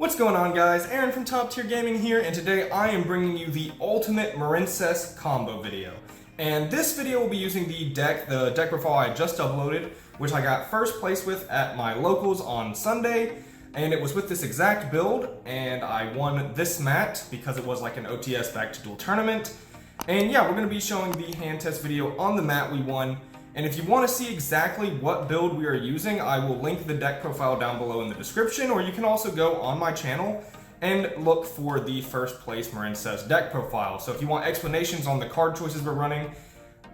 What's going on, guys? Aaron from Top Tier Gaming here, and today I am bringing you the ultimate Marincess combo video. And this video will be using the deck profile I just uploaded, which I got first place with at my locals on Sunday, and it was with this exact build, and I won this mat because it was like an OTS back to duel tournament. And yeah, we're going to be showing the hand test video on the mat we won. And if you want to see exactly what build we are using, I will link the deck profile down below in the description, or you can also go on my channel and look for the first place Marincess deck profile. So if you want explanations on the card choices we're running,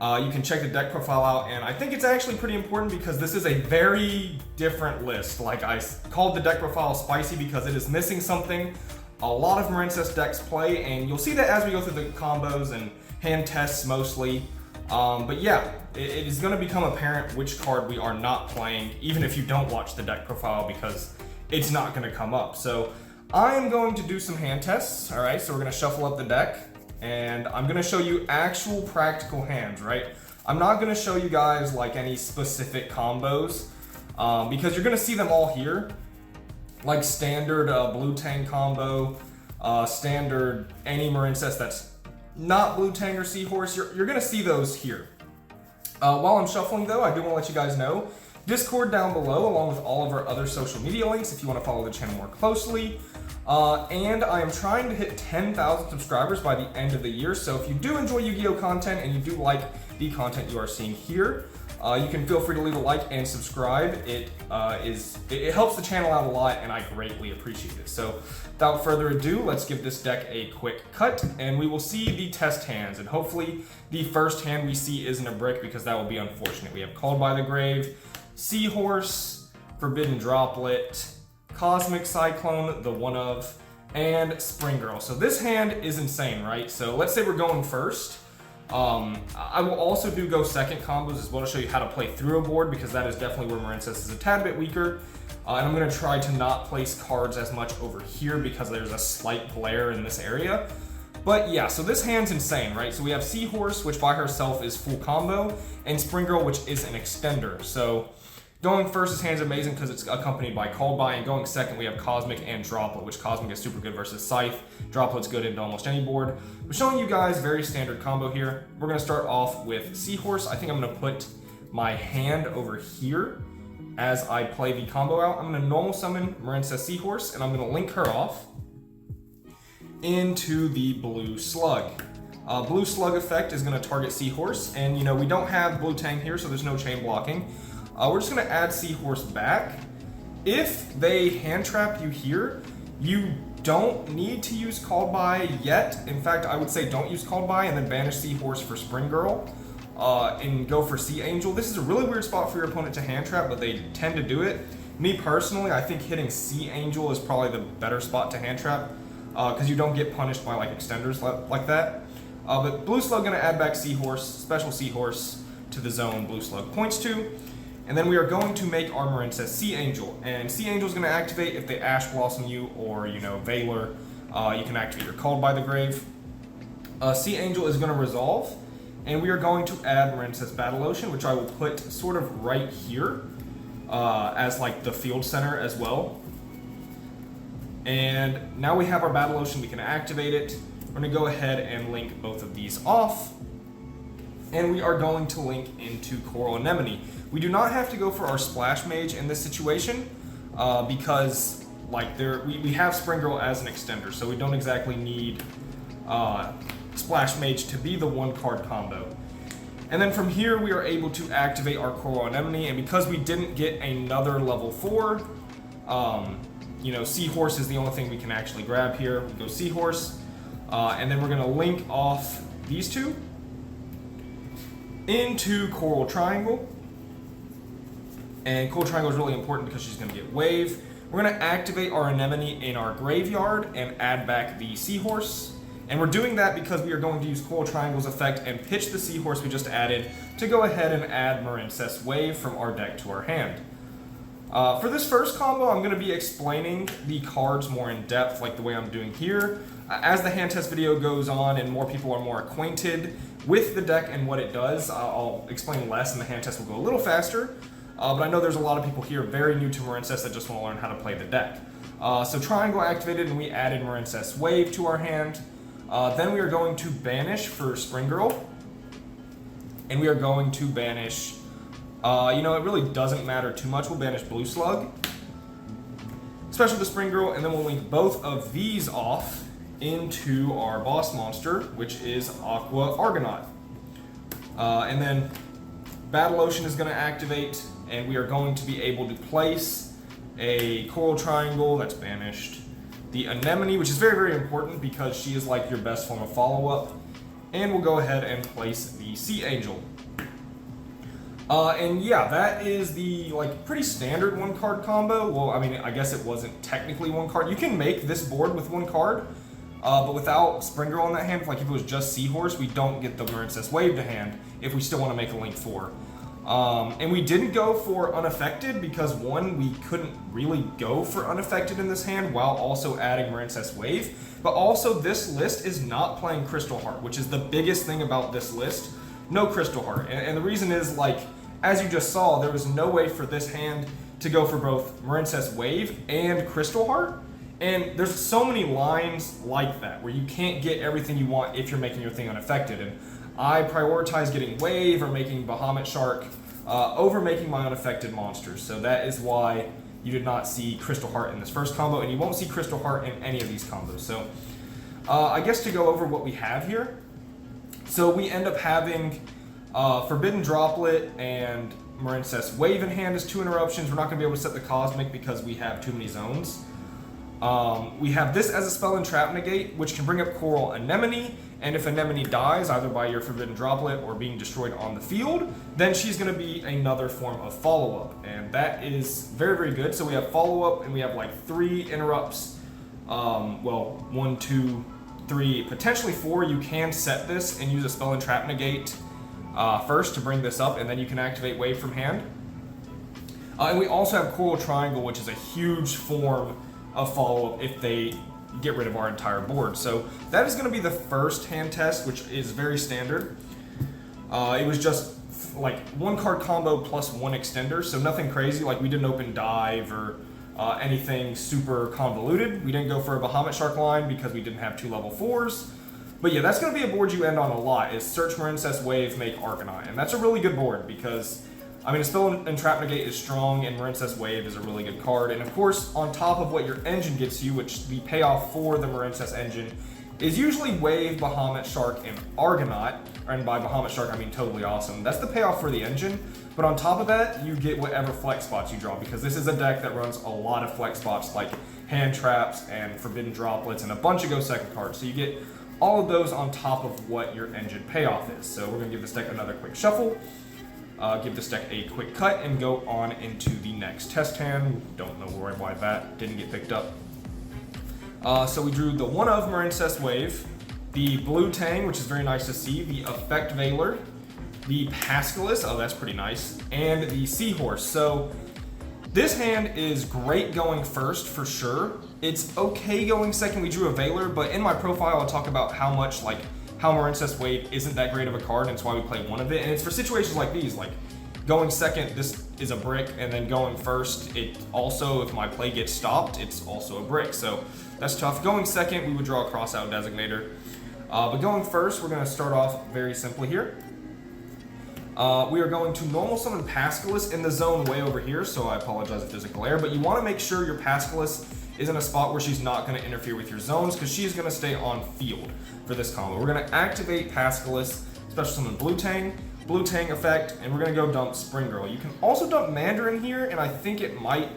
you can check the deck profile out. And I think it's actually pretty important because this is a very different list. Like, I called the deck profile spicy because it is missing something a lot of Marincess decks play, and you'll see that as we go through the combos and hand tests mostly. But yeah, it is going to become apparent which card we are not playing, even if you don't watch the deck profile, because it's not going to come up. So I am going to do some hand tests. All right, so we're going to shuffle up the deck, and I'm going to show you actual practical hands, right? I'm not going to show you guys like any specific combos, because you're going to see them all here, like standard blue tang combo, standard any Marincess that's not blue tang or seahorse. You're gonna see those here. While I'm shuffling though, I do want to let you guys know Discord down below, along with all of our other social media links if you want to follow the channel more closely. And I am trying to hit 10,000 subscribers by the end of the year. So if you do enjoy Yu-Gi-Oh content and you do like the content you are seeing here, you can feel free to leave a like and subscribe. It helps the channel out a lot, and I greatly appreciate it. So without further ado, let's give this deck a quick cut, and we will see the test hands. And hopefully the first hand we see isn't a brick, because that will be unfortunate. We have Called by the Grave, Seahorse, Forbidden Droplet, Cosmic Cyclone, the one of, and Spring Girl. So this hand is insane, right? So let's say we're going first. I will also do go second combos as well to show you how to play through a board, because that is definitely where Marincess is a tad bit weaker. And I'm going to try to not place cards as much over here because there's a slight glare in this area. But yeah, so this hand's insane, right? So we have Seahorse, which by herself is full combo, and Spring Girl, which is an extender. So going first, this hand's amazing because it's accompanied by Called By, and going second, we have Cosmic and Droplet, which Cosmic is super good versus Scythe. Droplet's good into almost any board. I'm showing you guys very standard combo here. We're going to start off with Seahorse. I think I'm going to put my hand over here as I play the combo out. I'm going to normal summon Marincess Seahorse, and I'm going to link her off into the Blue Slug. Blue Slug effect is going to target Seahorse, and you know, we don't have Blue Tang here, so there's no chain blocking. We're just going to add Seahorse back. If they hand trap you here, you don't need to use Called By yet. In fact, I would say don't use Called By and then banish Seahorse for Spring Girl and go for Sea Angel. This is a really weird spot for your opponent to hand trap, but they tend to do it. Me personally, I think hitting Sea Angel is probably the better spot to hand trap because you don't get punished by like extenders like that. But Blue Slug going to add back Seahorse, special Seahorse to the zone Blue Slug points to. And then we are going to make our Marincess Sea Angel. And Sea Angel is going to activate if they Ash Blossom you or, you know, Valor. You can activate your Called by the Grave. Sea Angel is going to resolve. And we are going to add Marincess Battle Ocean, which I will put sort of right here as like the field center as well. And now we have our Battle Ocean. We can activate it. We're going to go ahead and link both of these off. And we are going to link into Coral Anemone. We do not have to go for our Splash Mage in this situation because like we have Spring Girl as an extender, so we don't exactly need Splash Mage to be the one card combo. And then from here we are able to activate our Coral Anemone, and because we didn't get another level 4, you know, Seahorse is the only thing we can actually grab here. We go Seahorse, and then we're going to link off these two into Coral Triangle. And Coral Triangle is really important because she's going to get Wave. We're going to activate our Anemone in our graveyard and add back the Seahorse. And we're doing that because we are going to use Coral Triangle's effect and pitch the Seahorse we just added to go ahead and add Marincess Wave from our deck to our hand. For this first combo, I'm going to be explaining the cards more in depth, like the way I'm doing here. As the hand test video goes on and more people are more acquainted with the deck and what it does, I'll explain less and the hand test will go a little faster. But I know there's a lot of people here very new to Marincess that just want to learn how to play the deck. So triangle activated, and we added Marincess Wave to our hand. Then we are going to banish for Spring Girl. And we are going to banish, it really doesn't matter too much. We'll banish Blue Slug, Special to Spring Girl, and then we'll link both of these off into our boss monster, which is Aqua Argonaut. And then Battle Ocean is going to activate, and we are going to be able to place a Coral Triangle that's banished, the Anemone, which is very, very important because she is like your best form of follow-up, and we'll go ahead and place the Sea Angel. And yeah, that is the pretty standard one card combo. Well, I mean, I guess it wasn't technically one card. You can make this board with one card, but without Spring Girl in that hand, if it was just Seahorse, we don't get the Marincess Wave to hand if we still want to make a Link 4. And we didn't go for Unaffected because, one, we couldn't really go for Unaffected in this hand while also adding Marincess Wave. But also, this list is not playing Crystal Heart, which is the biggest thing about this list. No Crystal Heart. And the reason is, as you just saw, there was no way for this hand to go for both Marincess Wave and Crystal Heart. And there's so many lines like that where you can't get everything you want if you're making your thing unaffected. And I prioritize getting Wave or making Bahamut Shark over making my unaffected monsters. So that is why you did not see Crystal Heart in this first combo, and you won't see Crystal Heart in any of these combos. So I guess to go over what we have here. So we end up having Forbidden Droplet and Marincess Wave in hand as 2 interruptions. We're not going to be able to set the Cosmic because we have too many zones. We have this as a spell Entrap Negate, which can bring up Coral Anemone, and if Anemone dies, either by your Forbidden Droplet or being destroyed on the field, then she's going to be another form of follow-up, and that is very, very good. So we have follow-up, and we have 3 interrupts. 1, 2, 3, potentially 4. You can set this and use a spell Entrap Negate first to bring this up, and then you can activate Wave from hand. And we also have Coral Triangle, which is a huge form of follow-up if they get rid of our entire board. So that is going to be the first hand test, which is very standard. It was just 1 card combo plus 1 extender, so nothing crazy. We didn't open Dive or anything super convoluted. We didn't go for a Bahamut Shark line because we didn't have 2 level 4s. But yeah, that's going to be a board you end on a lot, is Search Marincess Wave, make Argonaut. And that's a really good board because, a spell Entrap Negate is strong, and Marincess Wave is a really good card. And of course, on top of what your engine gets you, which the payoff for the Marincess engine is usually Wave, Bahamut Shark, and Argonaut. And by Bahamut Shark, I mean Totally Awesome. That's the payoff for the engine. But on top of that, you get whatever flex spots you draw, because this is a deck that runs a lot of flex spots like Hand Traps and Forbidden Droplets and a bunch of Go Second cards. So you get all of those on top of what your engine payoff is. So we're going to give this deck another quick shuffle. Give this deck a quick cut and go on into the next test hand. Don't know why that didn't get picked up. So we drew the one of Marincess Wave, the Blue Tang, which is very nice to see, the Effect Veiler, the Pascalis, oh that's pretty nice, and the Seahorse. So this hand is great going first for sure. It's okay going second. We drew a Veiler, but in my profile I'll talk about how much how Marincess Wave isn't that great of a card, and it's why we play one of it. And it's for situations like these, going second, this is a brick, and then going first, it also, if my play gets stopped, it's also a brick. So that's tough. Going second, we would draw a Crossout Designator. But going first, we're going to start off very simply here. We are going to normal summon Pascalis in the zone way over here, so I apologize if there's a glare, but you want to make sure your Pascalis is in a spot where she's not going to interfere with your zones, because she's going to stay on field for this combo. We're going to activate Pascalis, special summon Blue Tang effect, and we're going to go dump Spring Girl. You can also dump Mandarin here, and I think it might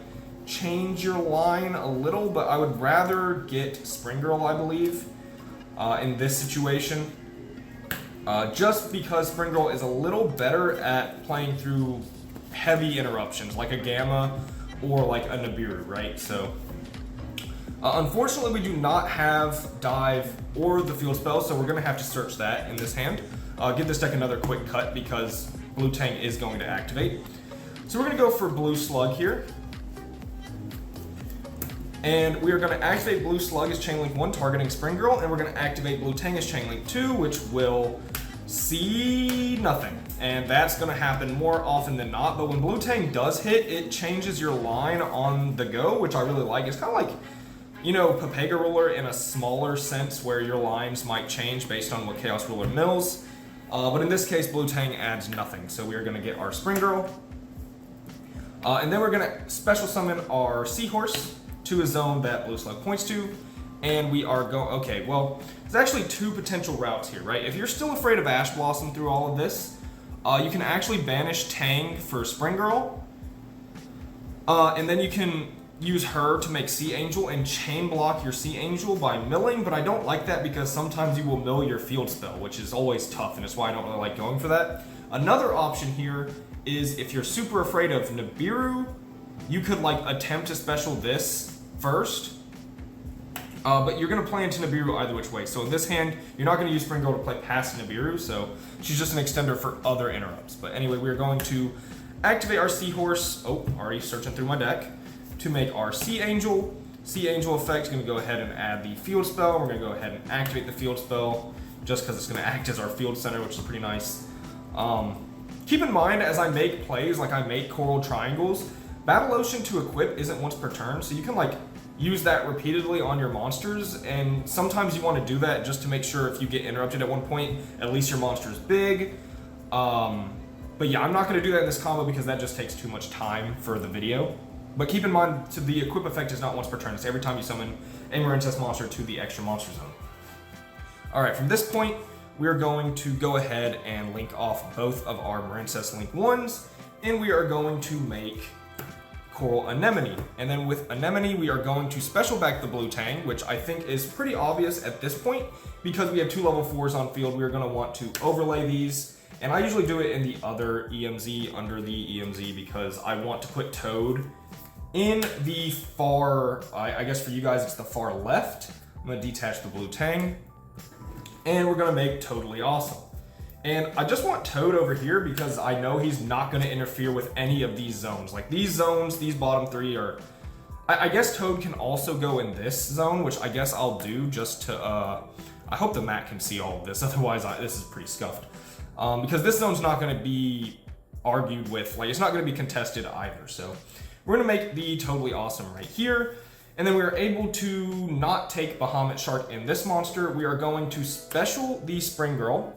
change your line a little, but I would rather get Spring Girl, I believe, in this situation. Just because Spring Girl is a little better at playing through heavy interruptions, like a Gamma or like a Nibiru, right? So, unfortunately, we do not have Dive or the Field Spell, so we're going to have to search that in this hand. Give this deck another quick cut because Blue Tang is going to activate. So we're going to go for Blue Slug here. And we are going to activate Blue Slug as Chain Link 1, targeting Spring Girl, and we're going to activate Blue Tang as Chain Link 2, which will see nothing. And that's going to happen more often than not, but when Blue Tang does hit, it changes your line on the go, which I really like. It's kind of like you know, Papega Ruler in a smaller sense where your lines might change based on what Chaos Ruler mills. But in this case, Blue Tang adds nothing. So we are going to get our Spring Girl. And then we're going to special summon our Seahorse to a zone that Blue Slug points to. And we are going, okay, well, there's actually two potential routes here, right? If you're still afraid of Ash Blossom through all of this, you can actually banish Tang for Spring Girl. And then you can use her to make Sea Angel and chain block your Sea Angel by milling, but I don't like that because sometimes you will mill your field spell, which is always tough, and it's why I don't really like going for that. Another option here is if you're super afraid of Nibiru, you could like attempt to special this first, but you're going to play into Nibiru either which way. So in this hand, you're not going to use Spring Girl to play past Nibiru, so she's just an extender for other interrupts. But anyway, we're going to activate our Seahorse. Oh, already searching through my deck. To make our Sea Angel. Sea Angel effect is going to go ahead and add the field spell. We're going to go ahead and activate the field spell just because it's going to act as our field center, which is pretty nice. Keep in mind, as I make plays, like I make coral triangles, Battle Ocean to equip isn't once per turn, so you can like use that repeatedly on your monsters, and sometimes you want to do that just to make sure if you get interrupted at one point, at least your monster is big. But yeah, I'm not going to do that in this combo because that just takes too much time for the video. But keep in mind, the equip effect is not once per turn. It's every time you summon a Marincess monster to the extra monster zone. Alright, from this point, we're going to go ahead and link off both of our Marincess Link 1s, and we are going to make Coral Anemone. And then with Anemone, we are going to special back the Blue Tang, which I think is pretty obvious at this point, because we have two level 4s on field. We are going to want to overlay these, and I usually do it in the other EMZ, under the EMZ, because I want to put Toad in the far, I guess for you guys it's the far left. I'm going to detach the Blue Tang, and we're going to make Totally Awesome. And I just want Toad over here because I know he's not going to interfere with any of these zones. Like these zones, these bottom three are, I guess Toad can also go in this zone, which I guess I'll do just to, I hope the mat can see all of this, otherwise this is pretty scuffed. Because this zone's not going to be argued with, like it's not going to be contested either, so. We're going to make the Totally Awesome right here, and then we are able to not take Bahamut Shark in this monster. We are going to special the Spring Girl,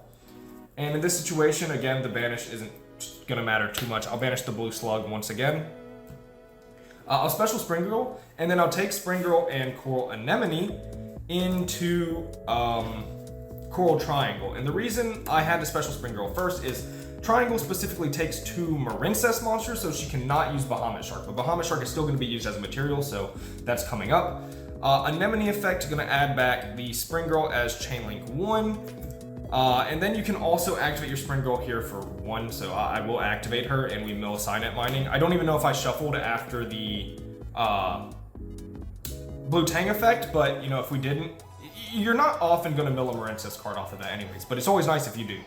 and in this situation, again, the banish isn't going to matter too much. I'll banish the Blue Slug once again. I'll special Spring Girl, and then I'll take Spring Girl and Coral Anemone into Coral Triangle. And the reason I had to special Spring Girl first is Triangle specifically takes two Marincess monsters, so she cannot use Bahamut Shark. But Bahamut Shark is still going to be used as a material, so that's coming up. Anemone effect is going to add back the Spring Girl as Chainlink 1. And then you can also activate your Spring Girl here for 1, so I will activate her and we mill Signet Mining. I don't even know if I shuffled after the Blue Tang effect, but you know, if we didn't, you're not often going to mill a Marincess card off of that anyways, but it's always nice if you do.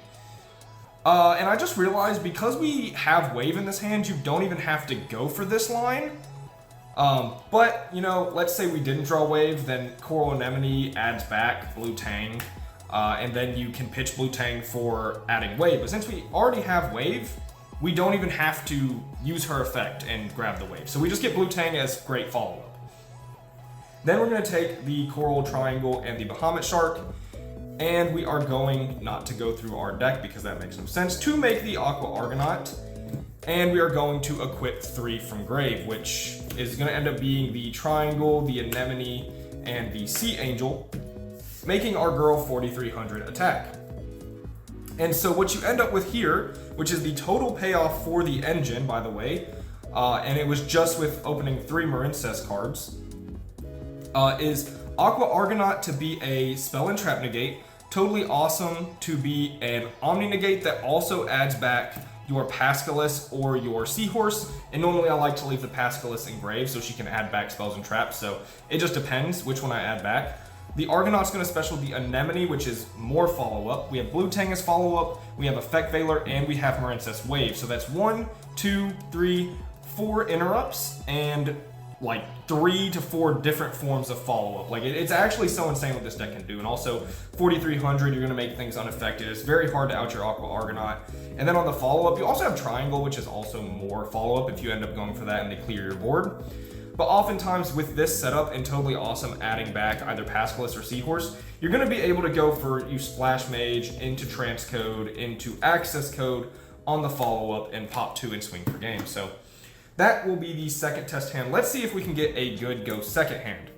And I just realized because we have Wave in this hand, you don't even have to go for this line. But, you know, let's say we didn't draw Wave, then Coral Anemone adds back Blue Tang, and then you can pitch Blue Tang for adding Wave. But since we already have Wave, we don't even have to use her effect and grab the Wave. So we just get Blue Tang as great follow-up. Then we're going to take the Coral Triangle and the Bahamut Shark, and we are going not to go through our deck because that makes no sense, to make the Aqua Argonaut, and we are going to equip 3 from Grave, which is going to end up being the Triangle, the Anemone, and the Sea Angel, making our girl 4,300 attack. And so what you end up with here, which is the total payoff for the engine, by the way, and it was just with opening 3 Marincess cards, is Aqua Argonaut to be a Spell and Trap negate, Totally Awesome to be an Omni negate that also adds back your Pascalis or your Seahorse, and normally I like to leave the Pascalis in Grave so she can add back spells and traps, so it just depends which one I add back. The Argonaut's going to special the Anemone, which is more follow-up. We have Blue Tang as follow-up, we have Effect Veiler, and we have Marincess Wave. So that's 1, 2, 3, 4 interrupts, and like 3 to 4 different forms of follow-up. Like it's actually so insane what this deck can do. And also 4,300, you're gonna make things unaffected. It's very hard to out your Aqua Argonaut. And then on the follow-up, you also have Triangle, which is also more follow-up if you end up going for that and they clear your board. but oftentimes with this setup and Totally Awesome adding back either Pascalis or Seahorse, you're going to be able to go for you Splash Mage into Transcode, into Access Code on the follow-up, and pop 2 and swing for game. So that will be the second test hand. Let's see if we can get a good go second hand.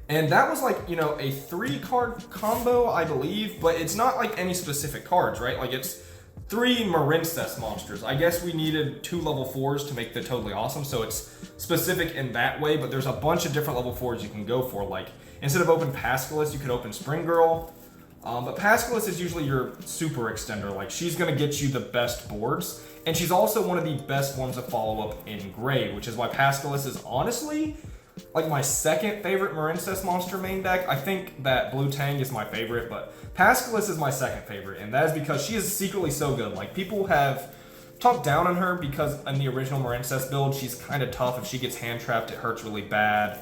And that was like, you know, a 3-card combo, I believe, but it's not like any specific cards, right? Like it's 3 Marincess monsters. I guess we needed 2 level 4s to make the Totally Awesome, so it's specific in that way, but there's a bunch of different level 4s you can go for. Like, instead of open Pascalis, you could open Spring Girl. But Pascalis is usually your super extender. Like, she's going to get you the best boards, and she's also one of the best forms of follow-up in Gray, which is why Pascalis is honestly like my second favorite Marincess monster main deck. I think that Blue Tang is my favorite, but Pascalis is my second favorite, and that is because she is secretly so good. Like, people have talked down on her because in the original Marincess build, she's kind of tough. If she gets hand trapped, it hurts really bad,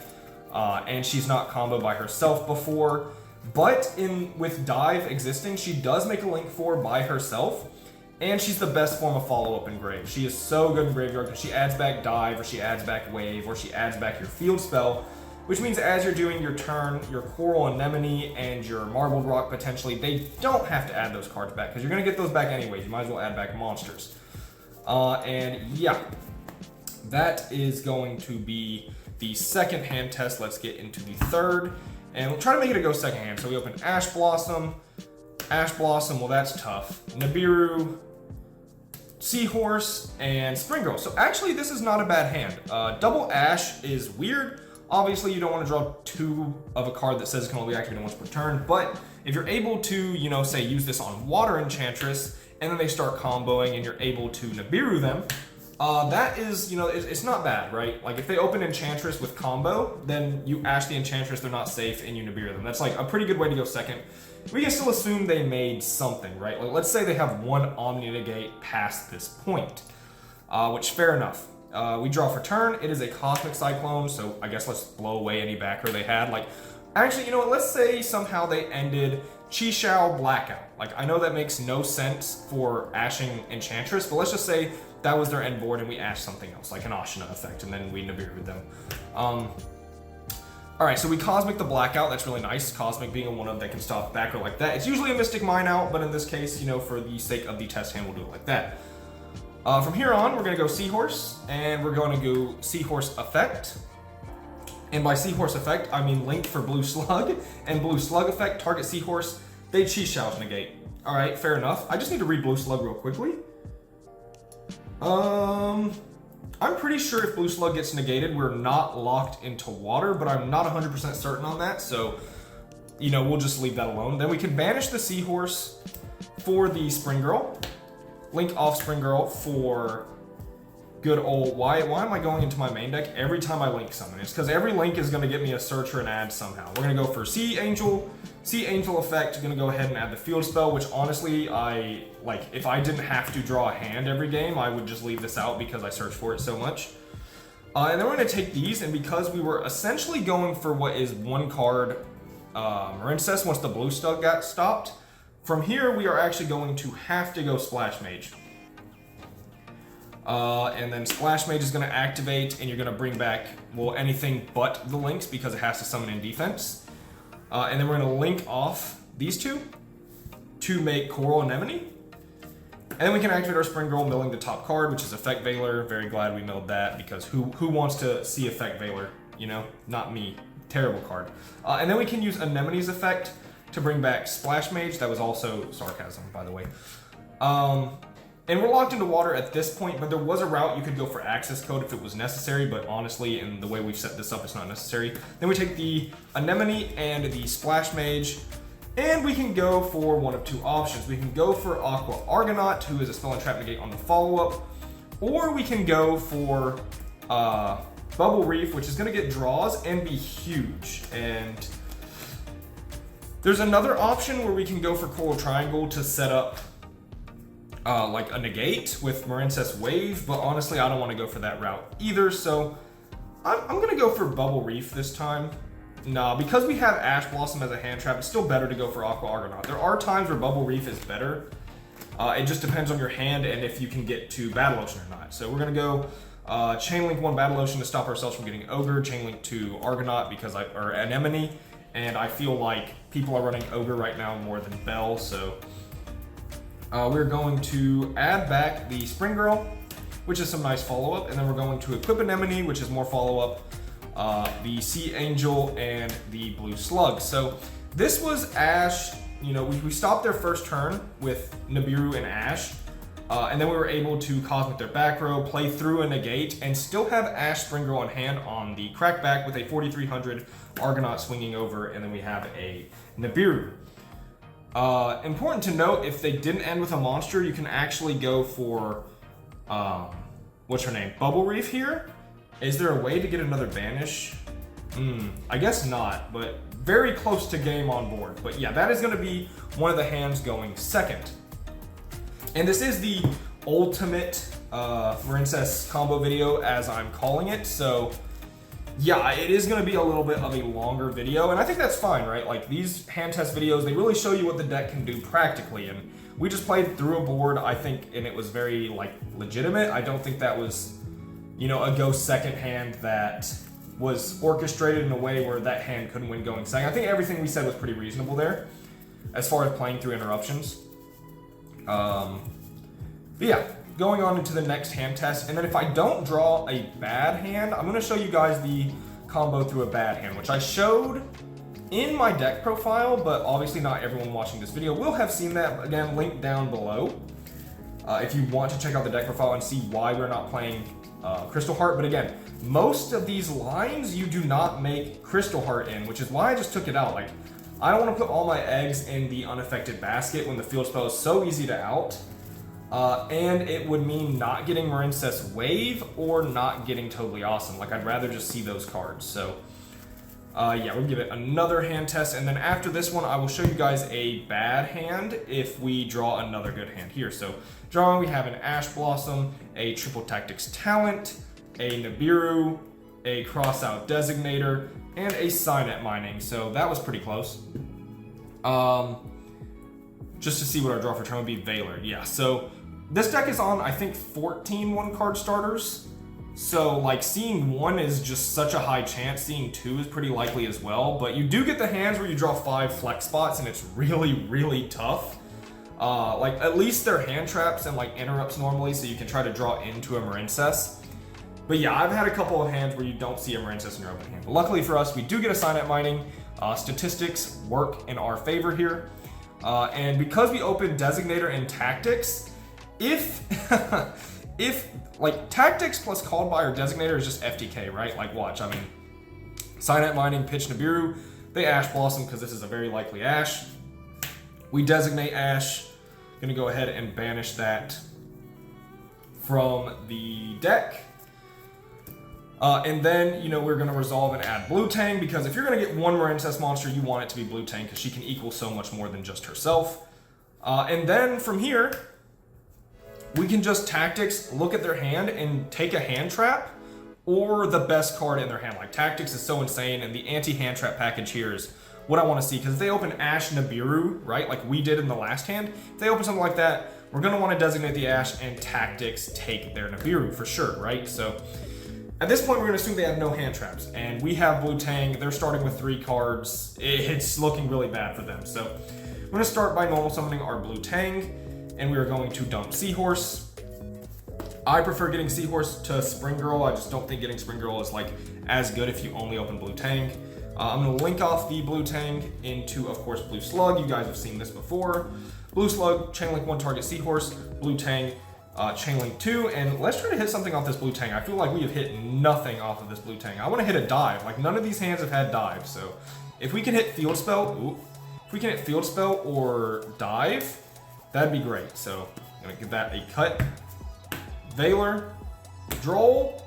and she's not comboed by herself before. But with Dive existing, she does make a Link 4 by herself, and she's the best form of follow-up in Grave. She is so good in Graveyard because she adds back Dive, or she adds back Wave, or she adds back your field spell, which means as you're doing your turn, your Coral Anemone and your Marbled Rock potentially, they don't have to add those cards back because you're going to get those back anyways. You might as well add back monsters. And yeah, that is going to be the second hand test. Let's get into the third, and we'll try to make it a go second hand. So we open Ash Blossom, well that's tough, Nibiru, Seahorse, and Spring Girl. So actually this is not a bad hand. Double Ash is weird. Obviously you don't want to draw 2 of a card that says it can only be activated once per turn, but if you're able to, you know, say use this on Water Enchantress, and then they start comboing and you're able to Nibiru them, that is, you know, it's not bad, right? Like if they open Enchantress with combo, then you Ash the Enchantress, they're not safe, and you Nibiru them. That's like a pretty good way to go second. We can still assume they made something, right? Like let's say they have 1 Omni Negate past this point, which fair enough. We draw for turn. It is a Cosmic Cyclone, so I guess let's blow away any backer they had. Like, actually, you know what? Let's say somehow they ended Chi-Shao Blackout. Like, I know that makes no sense for ashing Enchantress, but let's just say that was their end board and we ash something else, like an Ashina effect, and then we Nibiru them. Alright, so we Cosmic the Blackout. That's really nice. Cosmic being a 1-of that can stop backer like that. It's usually a Mystic Mine out, but in this case, you know, for the sake of the test hand, we'll do it like that. From here on, we're going to go Seahorse, and we're going to go Seahorse Effect. And by Seahorse Effect, I mean Link for Blue Slug, and Blue Slug Effect, target Seahorse, they Chi-Shao negate. Alright, fair enough. I just need to read Blue Slug real quickly. I'm pretty sure if Blue Slug gets negated, we're not locked into water, but I'm not 100% certain on that, so, you know, we'll just leave that alone. Then we can banish the Seahorse for the Spring Girl, Link off Spring Girl for good old... Why am I going into my main deck every time I Link summon? It's because every Link is going to get me a Searcher and add somehow. We're going to go for Sea Angel Effect, going to go ahead and add the field spell, which honestly, if I didn't have to draw a hand every game, I would just leave this out because I search for it so much. And then we're going to take these, and because we were essentially going for what is 1 card Marincess once the Blue Slug got stopped, from here we are actually going to have to go Splash Mage. And then Splash Mage is going to activate, and you're going to bring back, well, anything but the links because it has to summon in defense. And then we're going to link off these 2 to make Coral Anemone. And then we can activate our Spring Girl, milling the top card, which is Effect Veiler. Very glad we milled that because who wants to see Effect Veiler? You know, not me. Terrible card. And then we can use Anemone's effect to bring back Splash Mage. That was also sarcasm, by the way. And we're locked into water at this point, but there was a route you could go for access code if it was necessary, but honestly, in the way we've set this up, it's not necessary. Then we take the Anemone and the Splash Mage, and we can go for one of 2 options. We can go for Aqua Argonaut, who is a spell and trap negate on the follow-up, or we can go for Bubble Reef, which is going to get draws and be huge. And there's another option where we can go for Coral Triangle to set up like a negate with Marincess Wave, but honestly, I don't want to go for that route either, so I'm going to go for Bubble Reef this time. Nah, because we have Ash Blossom as a hand trap, it's still better to go for Aqua Argonaut. There are times where Bubble Reef is better. It just depends on your hand and if you can get to Battle Ocean or not. So we're going to go Chainlink 1 Battle Ocean to stop ourselves from getting Ogre, Chainlink 2 Argonaut or Anemone, and I feel like people are running Ogre right now more than Bell, so we're going to add back the Spring Girl, which is some nice follow-up, and then we're going to equip Anemone, which is more follow-up, the Sea Angel, and the Blue Slug. So this was Ash, you know, we stopped their first turn with Nibiru and Ash, and then we were able to Cosmic their back row, play through a negate, and still have Ash Spring Girl in hand on the crackback with a 4300 Argonaut swinging over, and then we have a Nibiru. Important to note, if they didn't end with a monster, you can actually go for, what's her name, Bubble Reef here. Is there a way to get another Banish? I guess not, but very close to game on board. But yeah, that is going to be one of the hands going second. And this is the ultimate Marincess combo video, as I'm calling it. So yeah, it is going to be a little bit of a longer video, and I think that's fine, right? Like, these hand test videos, they really show you what the deck can do practically, and we just played through a board, I think, and it was very, like, legitimate. I don't think that was, you know, a go second hand that was orchestrated in a way where that hand couldn't win going second. I think everything we said was pretty reasonable there, as far as playing through interruptions. But yeah, going on into the next hand test, and then if I don't draw a bad hand, I'm going to show you guys the combo through a bad hand, which I showed in my deck profile, but obviously not everyone watching this video will have seen that. Again, link down below if you want to check out the deck profile and see why we're not playing Crystal Heart. But again, most of these lines you do not make Crystal Heart in, which is why I just took it out. Like, I don't want to put all my eggs in the unaffected basket when the field spell is so easy to out. And it would mean not getting Marincess Wave or not getting Totally Awesome. Like, I'd rather just see those cards. So, yeah, we'll give it another hand test. And then after this one, I will show you guys a bad hand if we draw another good hand here. So, drawing, we have an Ash Blossom, a Triple Tactics Talent, a Nibiru, a Crossout Designator, and a Signet Mining. So, that was pretty close. Just to see what our draw for turn would be, Valor. Yeah, so this deck is on, I think, 14 one-card starters. So, like, seeing one is just such a high chance. Seeing two is pretty likely as well. But you do get the hands where you draw 5 flex spots, and it's really, really tough. Like, at least they're hand traps and, like, interrupts normally, so you can try to draw into a Marincess. But yeah, I've had a couple of hands where you don't see a Marincess in your open hand. But luckily for us, we do get a Signet Mining. Statistics work in our favor here. And because we open Designator and Tactics, if like Tactics plus Called By or Designator is just FTK, right? Like, watch, I mean, Signet Mining, pitch Nibiru, they Ash Blossom because this is a very likely Ash. We designate Ash, gonna go ahead and banish that from the deck. And then, you know, we're going to resolve and add Blue Tang, because if you're going to get one Marincess monster, you want it to be Blue Tang, because she can equal so much more than just herself. And then from here, we can just Tactics, look at their hand, and take a hand trap, or the best card in their hand. Like, Tactics is so insane, and the anti-hand trap package here is what I want to see, because if they open Ash Nibiru, right, like we did in the last hand, if they open something like that, we're going to want to designate the Ash, and Tactics take their Nibiru for sure, right? So at this point, we're going to assume they have no hand traps, and we have Blue Tang. They're starting with 3 cards. It's looking really bad for them. So we're going to start by normal summoning our Blue Tang, and we are going to dump Seahorse. I prefer getting Seahorse to Spring Girl. I just don't think getting Spring Girl is like as good if you only open Blue Tang. I'm going to link off the Blue Tang into, of course, Blue Slug. You guys have seen this before. Blue Slug, Chainlink 1 target Seahorse, Blue Tang, Chainlink 2, and let's try to hit something off this Blue Tang. I feel like we have hit nothing off of this Blue Tang. I want to hit a dive. Like, none of these hands have had dives, so if we can hit Field Spell, if we can hit Field Spell or dive, that'd be great. So I'm going to give that a cut. Valor, Droll.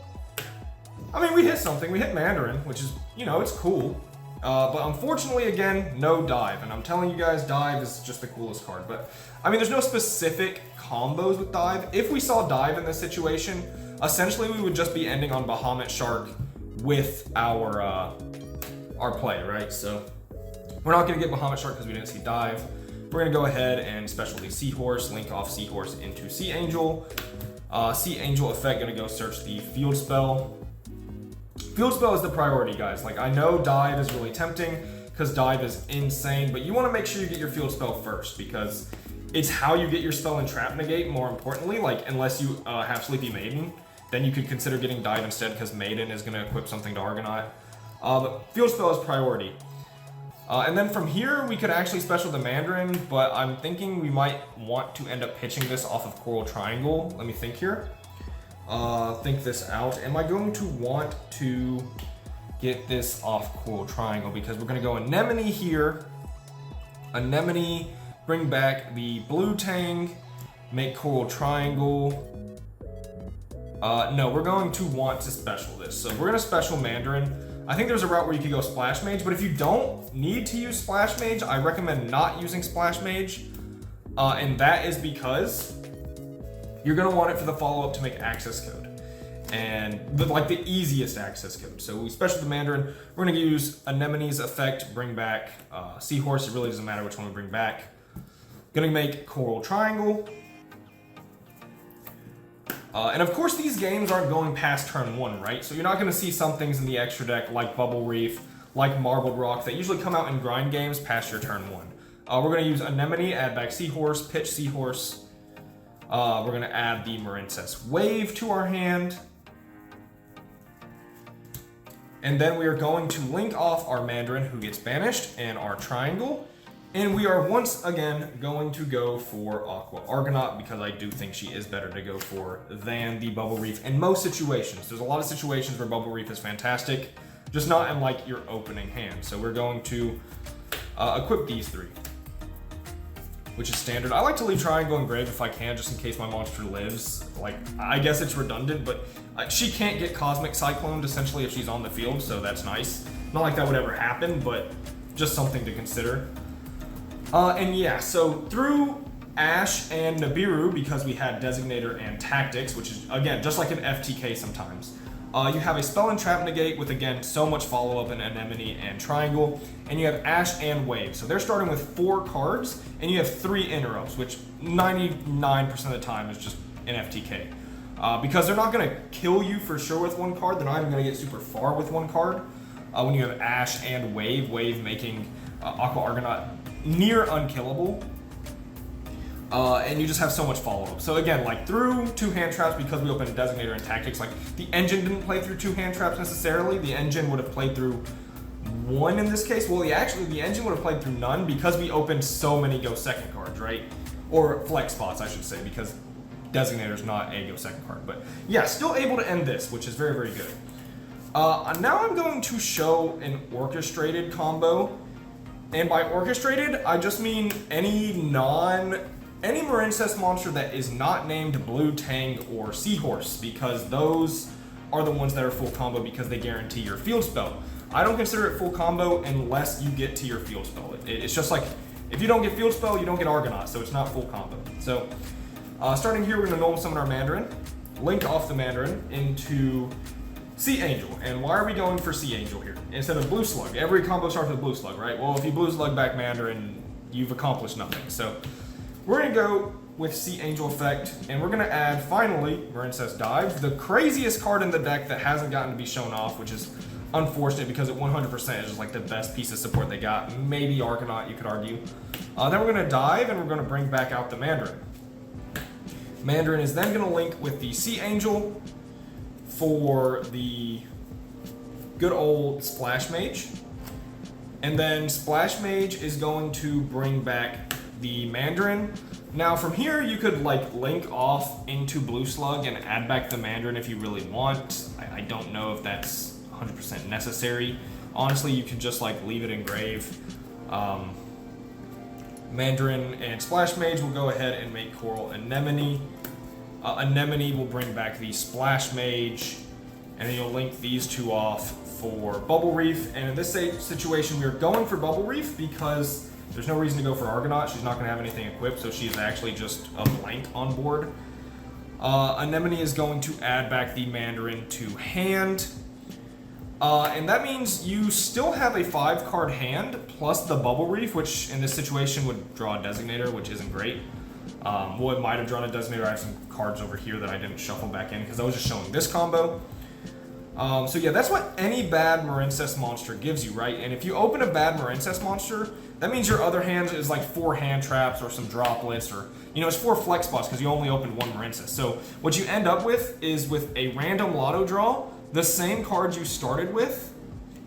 I mean, we hit something. We hit Mandarin, which is, you know, it's cool. But unfortunately, again, no dive. And I'm telling you guys, dive is just the coolest card. But, I mean, there's no specific combos with dive. If we saw dive in this situation, essentially we would just be ending on Bahamut Shark with our play, right? So we're not going to get Bahamut Shark because we didn't see dive. we're gonna go ahead and special the Seahorse, link off Seahorse into Sea Angel. Sea Angel effect, gonna go search the field spell. Field spell is the priority, guys. Like, I know dive is really tempting because dive is insane, but you wanna make sure you get your field spell first because it's how you get your spell and trap negate, more importantly. Like, unless you have Sleepy Maiden, then you could consider getting dive instead because Maiden is gonna equip something to Argonaut. But field spell is priority. And then from here, we could actually special the Mandarin, but I'm thinking we might want to end up pitching this off of Coral Triangle. Let me think here. Think this out. Am I going to want to get this off Coral Triangle? Because we're going to go Anemone here. Anemone, bring back the Blue Tang, make Coral Triangle. No, we're going to want to special this. So we're going to special Mandarin. I think there's a route where you could go Splash Mage, but if you don't need to use Splash Mage, I recommend not using Splash Mage. And that is because you're gonna want it for the follow-up to make access code. And like the easiest access code. So we special the Mandarin, we're gonna use Anemone's effect, bring back Seahorse, it really doesn't matter which one we bring back. Gonna make Coral Triangle. And of course, these games aren't going past turn 1, right? So you're not going to see some things in the extra deck like Bubble Reef, like Marbled Rock, that usually come out in grind games past your turn 1. We're going to use Anemone, add back Seahorse, pitch Seahorse. We're going to add the Marincess Wave to our hand. And then we are going to link off our Mandarin, who gets banished, and our Triangle. And we are once again going to go for Aqua Argonaut because I do think she is better to go for than the Bubble Reef in most situations. There's a lot of situations where Bubble Reef is fantastic, just not in like your opening hand. So we're going to equip these 3, which is standard. I like to leave Triangle in grave if I can, just in case my monster lives. Like, I guess it's redundant, but she can't get Cosmic Cycloned essentially if she's on the field, so that's nice. Not like that would ever happen, but just something to consider. And yeah, so through Ash and Nibiru, because we had Designator and Tactics, which is, again, just like an FTK sometimes, you have a Spell and Trap Negate with, again, so much follow-up in Anemone and Triangle, and you have Ash and Wave. So they're starting with 4 cards, and you have 3 interrupts, which 99% of the time is just an FTK. Because they're not going to kill you for sure with 1 card, they're not even going to get super far with 1 card. When you have Ash and Wave, Wave making Aqua Argonaut near unkillable, and you just have so much follow-up. So again, like through 2 hand traps, because we opened Designator and Tactics, like the engine didn't play through 2 hand traps necessarily. The engine would have played through 1 in this case. Well, actually, the engine would have played through none because we opened so many go second cards, right? Or flex spots, I should say, because Designator's not a go second card. But yeah, still able to end this, which is very, very good. Now I'm going to show an orchestrated combo. And by orchestrated, I just mean any Marincess monster that is not named Blue Tang or Seahorse, because those are the ones that are full combo because they guarantee your field spell. I don't consider it full combo unless you get to your field spell. It's just like, if you don't get field spell, you don't get Argonaut, so it's not full combo. So, starting here, we're gonna normal summon our Mandarin, link off the Mandarin into Sea Angel. And why are we going for Sea Angel here instead of Blue Slug? Every combo starts with Blue Slug, right? Well, if you Blue Slug back Mandarin, you've accomplished nothing. So we're gonna go with Sea Angel effect, and we're gonna add, finally, Marincess Dive, the craziest card in the deck that hasn't gotten to be shown off, which is unfortunate because it 100% is just like the best piece of support they got. Maybe Argonaut, you could argue. Then we're gonna dive, and we're gonna bring back out the Mandarin. Mandarin is then gonna link with the Sea Angel for the good old Splash Mage. And then Splash Mage is going to bring back the Mandarin. Now from here you could like link off into Blue Slug and add back the Mandarin if you really want. I don't know if that's 100% necessary. Honestly, you can just like leave it in grave. Mandarin and Splash Mage will go ahead and make Coral Anemone. Anemone will bring back the Splash Mage, and then you'll link these 2 off for Bubble Reef. And in this situation, we're going for Bubble Reef because there's no reason to go for Argonaut. She's not going to have anything equipped, so she's actually just a blank on board. Anemone is going to add back the Mandarin to hand. And that means you still have a 5-card hand plus the Bubble Reef, which in this situation would draw a Designator, which isn't great. Well, it might have drawn a Designator. I have some cards over here that I didn't shuffle back in because I was just showing this combo. So yeah, that's what any bad Marincess monster gives you, right? And if you open a bad Marincess monster, that means your other hand is like 4 hand traps or some droplets, or, you know, it's 4 flex spots because you only opened 1 Marincess. So what you end up with is with a random lotto draw, the same cards you started with,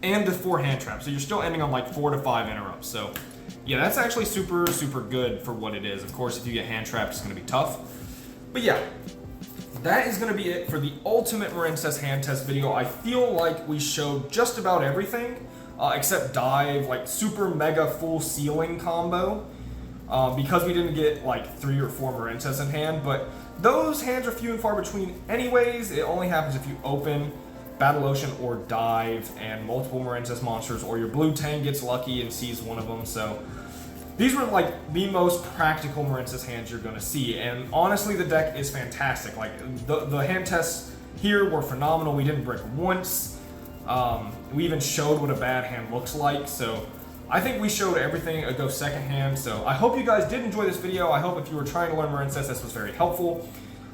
and the 4 hand traps. So you're still ending on like 4 to 5 interrupts. So yeah, that's actually super, super good for what it is. Of course, if you get hand trapped, it's going to be tough. But yeah, that is going to be it for the ultimate Marincess hand test video. I feel like we showed just about everything, except dive, like super mega full ceiling combo, because we didn't get like 3 or 4 Marincess in hand. But those hands are few and far between anyways. It only happens if you open Battle Ocean or dive and multiple Marincess monsters, or your blue Tang gets lucky and sees one of them. So these were like the most practical Marincess hands you're going to see, and honestly the deck is fantastic. Like the hand tests here were phenomenal. We didn't brick once. We even showed what a bad hand looks like, so I think we showed everything a go second hand. So I hope you guys did enjoy this video. I hope if you were trying to learn Marincess, this was very helpful.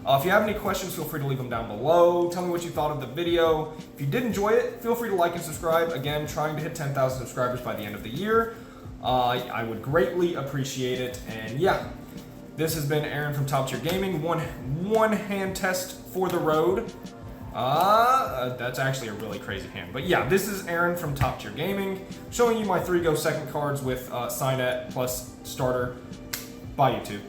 If you have any questions, feel free to leave them down below. Tell me what you thought of the video. If you did enjoy it, feel free to like and subscribe. Again, trying to hit 10,000 subscribers by the end of the year. I would greatly appreciate it. And yeah, this has been Aaron from Top Tier Gaming. One hand test for the road. That's actually a really crazy hand. But yeah, this is Aaron from Top Tier Gaming, showing you my 3 go second cards with Signet plus starter. Bye, YouTube.